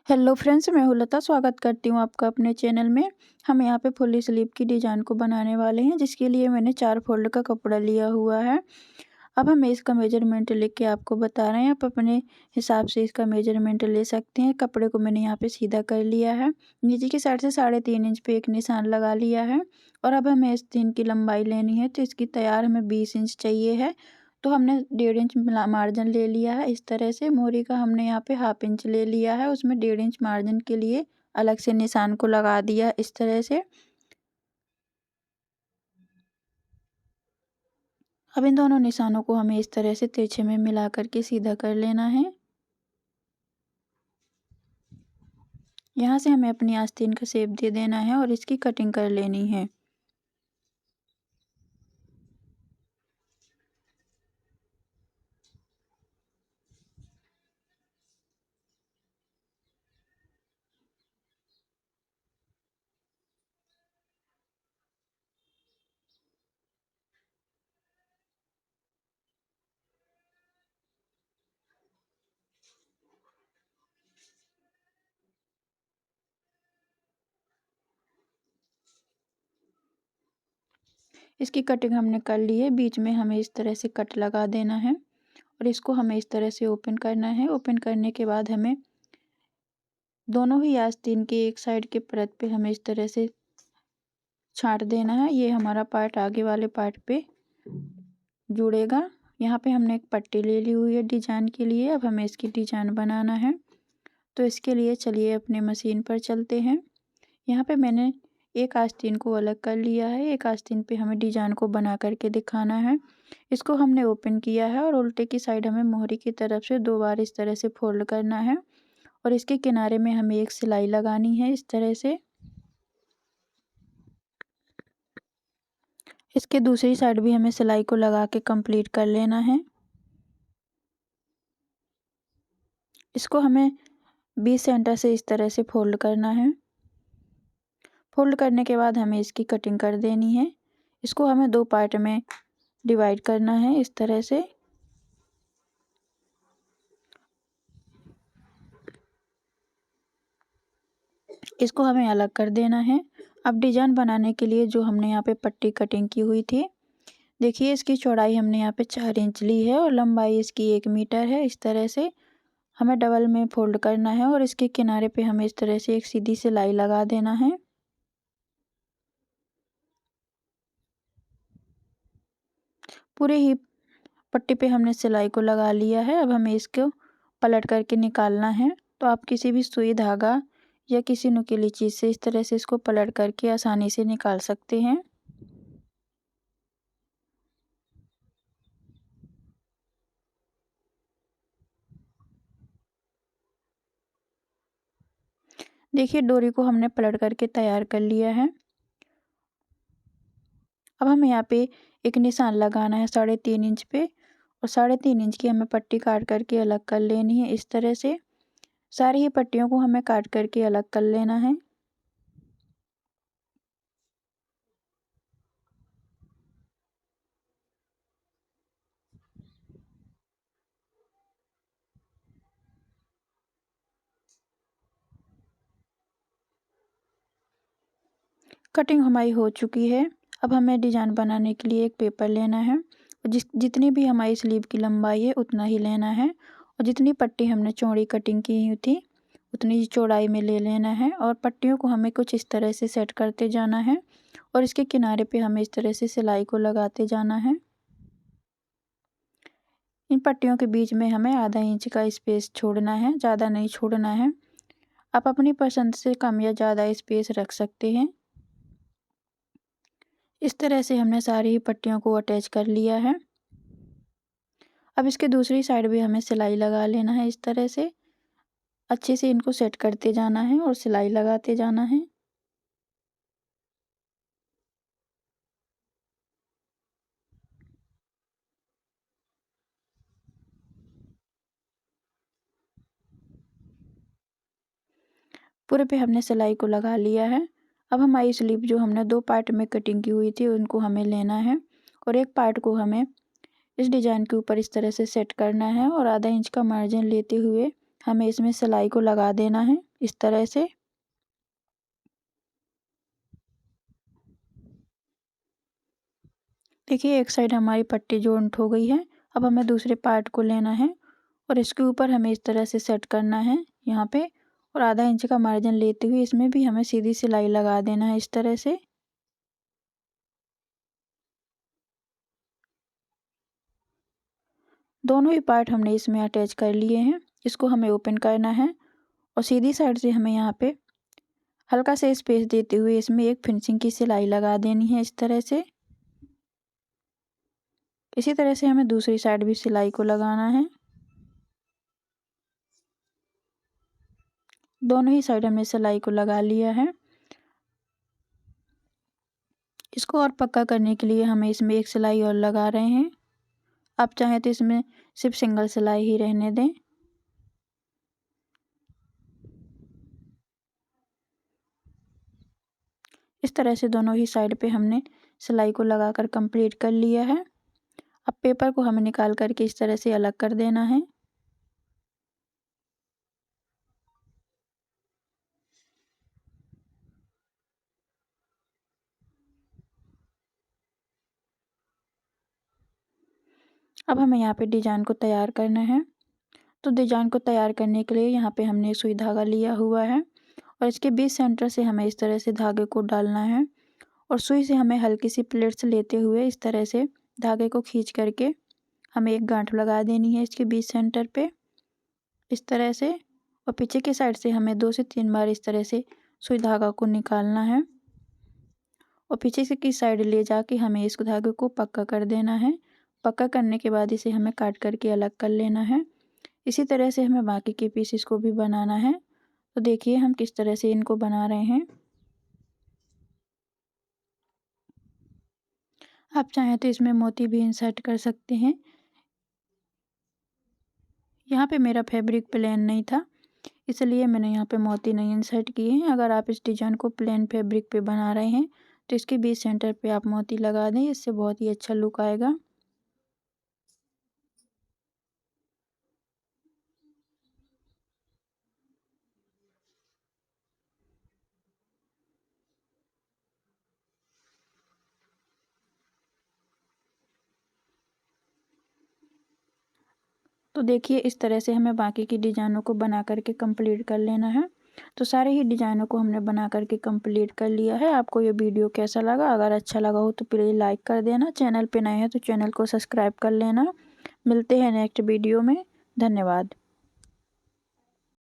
Hello friends, मैं हूँ लता। स्वागत करती हूँ आपका अपने चैनल में। हम यहाँ पे फुल स्लीव की डिज़ाइन को बनाने वाले हैं, जिसके लिए मैंने 4 फोल्ड का कपड़ा लिया हुआ है। अब हम इसका मेजरमेंट लेके आपको बता रहे हैं। आप अपने हिसाब से इसका मेजरमेंट ले सकते हैं। कपड़े को मैंने यहाँ पे सीधा कर लिया है। नीचे की साइड से 3.5 इंच पे एक निशान लगा लिया है। और अब हमें इस 3 की लंबाई लेनी है, तो इसकी तैयार हमें 20 इंच चाहिए है। तो हमने 1.5 इंच मार्जिन ले लिया है। इस तरह से मोहरी का हमने यहाँ पे 1/2 इंच ले लिया है, उसमें 1.5 इंच मार्जिन के लिए अलग से निशान को लगा दिया इस तरह से। अब इन दोनों निशानों को हमें इस तरह से तिरछे में मिला करके सीधा कर लेना है। यहाँ से हमें अपनी आस्तीन का शेप दे देना है और इसकी कटिंग कर लेनी है। इसकी कटिंग हमने कर ली है। बीच में हमें इस तरह से कट लगा देना है और इसको हमें इस तरह से ओपन करना है। ओपन करने के बाद हमें दोनों ही आस्तीन के एक साइड के परत पे हमें इस तरह से छांट देना है। ये हमारा पार्ट आगे वाले पार्ट पे जुड़ेगा। यहाँ पे हमने एक पट्टी ले ली हुई है डिजाइन के लिए। अब हमें इसकी डिजाइन बनाना है, तो इसके लिए चलिए अपने मशीन पर चलते हैं। यहाँ पे मैंने एक आस्तीन को अलग कर लिया है। एक आस्तीन पे हमें डिजाइन को बना करके दिखाना है। इसको हमने ओपन किया है और उल्टे की साइड हमें मोहरी की तरफ से 2 बार इस तरह से फोल्ड करना है और इसके किनारे में हमें एक सिलाई लगानी है इस तरह से। इसके दूसरी साइड भी हमें सिलाई को लगा के कंप्लीट कर लेना है। इसको हमें 20 सेंटर से इस तरह से फोल्ड करना है। फोल्ड करने के बाद हमें इसकी कटिंग कर देनी है। इसको हमें 2 पार्ट में डिवाइड करना है इस तरह से। इसको हमें अलग कर देना है। अब डिजाइन बनाने के लिए जो हमने यहाँ पे पट्टी कटिंग की हुई थी, देखिए इसकी चौड़ाई हमने यहाँ पे 4 इंच ली है और लंबाई इसकी 1 मीटर है। इस तरह से हमें डबल में फोल्ड करना है और इसके किनारे पे हमें इस तरह से एक सीधी सिलाई लगा देना है। पूरे ही पट्टी पे हमने सिलाई को लगा लिया है। अब हमें इसको पलट करके निकालना है। तो आप किसी भी सुई धागा या किसी नुकीली चीज़ से इस तरह से इसको पलट करके आसानी से निकाल सकते हैं। देखिए डोरी को हमने पलट करके तैयार कर लिया है। अब हमें यहाँ पे एक निशान लगाना है 3.5 इंच पे और 3.5 इंच की हमें पट्टी काट करके अलग कर लेनी है इस तरह से। सारी ही पट्टियों को हमें काट करके अलग कर लेना है। कटिंग हमारी हो चुकी है। अब हमें डिजाइन बनाने के लिए एक पेपर लेना है और जितनी भी हमारी स्लीव की लंबाई है उतना ही लेना है और जितनी पट्टी हमने चौड़ी कटिंग की हुई थी उतनी ही चौड़ाई में ले लेना है और पट्टियों को हमें कुछ इस तरह से सेट करते जाना है और इसके किनारे पे हमें इस तरह से सिलाई को लगाते जाना है। इन पट्टियों के बीच में हमें आधा इंच का स्पेस छोड़ना है, ज़्यादा नहीं छोड़ना है। आप अपनी पसंद से कम या ज़्यादा स्पेस रख सकते हैं। इस तरह से हमने सारी ही पट्टियों को अटैच कर लिया है। अब इसके दूसरी साइड भी हमें सिलाई लगा लेना है इस तरह से। अच्छे से इनको सेट करते जाना है और सिलाई लगाते जाना है। पूरे पे हमने सिलाई को लगा लिया है। अब हमारी स्लीव जो हमने 2 पार्ट में कटिंग की हुई थी उनको हमें लेना है और एक पार्ट को हमें इस डिजाइन के ऊपर इस तरह से सेट करना है और आधा इंच का मार्जिन लेते हुए हमें इसमें सिलाई को लगा देना है इस तरह से। देखिए एक साइड हमारी पट्टी जॉइंट हो गई है। अब हमें दूसरे पार्ट को लेना है और इसके ऊपर हमें इस तरह से सेट करना है यहाँ पे, और आधा इंच का मार्जिन लेते हुए इसमें भी हमें सीधी सिलाई लगा देना है इस तरह से। दोनों ही पार्ट हमने इसमें अटैच कर लिए हैं। इसको हमें ओपन करना है और सीधी साइड से हमें यहाँ पे हल्का से स्पेस देते हुए इसमें एक फिनिशिंग की सिलाई लगा देनी है इस तरह से। इसी तरह से हमें दूसरी साइड भी सिलाई को लगाना है। दोनों ही साइड हमने सिलाई को लगा लिया है। इसको और पक्का करने के लिए हमें इसमें एक सिलाई और लगा रहे हैं। आप चाहें तो इसमें सिर्फ सिंगल सिलाई ही रहने दें। इस तरह से दोनों ही साइड पे हमने सिलाई को लगाकर कंप्लीट कर लिया है। अब पेपर को हमें निकाल करके इस तरह से अलग कर देना है। अब हमें यहाँ पे डिजाइन को तैयार करना है। तो डिजाइन को तैयार करने के लिए यहाँ पे हमने सुई धागा लिया हुआ है और इसके बीच सेंटर से हमें इस तरह से धागे को डालना है और सुई से हमें हल्की सी प्लेट्स लेते हुए इस तरह से धागे को खींच करके हमें एक गांठ लगा देनी है इसके बीच सेंटर पे इस तरह से। और पीछे की साइड से हमें 2 से 3 बार इस तरह से सुई धागा को निकालना है और पीछे से की साइड ले जाके हमें इस धागे को पक्का कर देना है। पक्का करने के बाद इसे हमें काट करके अलग कर लेना है। इसी तरह से हमें बाकी के पीसेस को भी बनाना है। तो देखिए हम किस तरह से इनको बना रहे हैं। आप चाहें तो इसमें मोती भी इंसर्ट कर सकते हैं। यहाँ पे मेरा फैब्रिक प्लेन नहीं था इसलिए मैंने यहाँ पे मोती नहीं इंसर्ट किए हैं। अगर आप इस डिजाइन को प्लेन फैब्रिक पे बना रहे हैं तो इसके बीच सेंटर पे आप मोती लगा दें, इससे बहुत ही अच्छा लुक आएगा। तो देखिए इस तरह से हमें बाकी की डिजाइनों को बना करके कंप्लीट कर लेना है। तो सारे ही डिजाइनों को हमने बना करके कंप्लीट कर लिया है। आपको ये वीडियो कैसा लगा? अगर अच्छा लगा हो तो प्लीज़ लाइक कर देना। चैनल पे नए हैं तो चैनल को सब्सक्राइब कर लेना। मिलते हैं नेक्स्ट वीडियो में। धन्यवाद।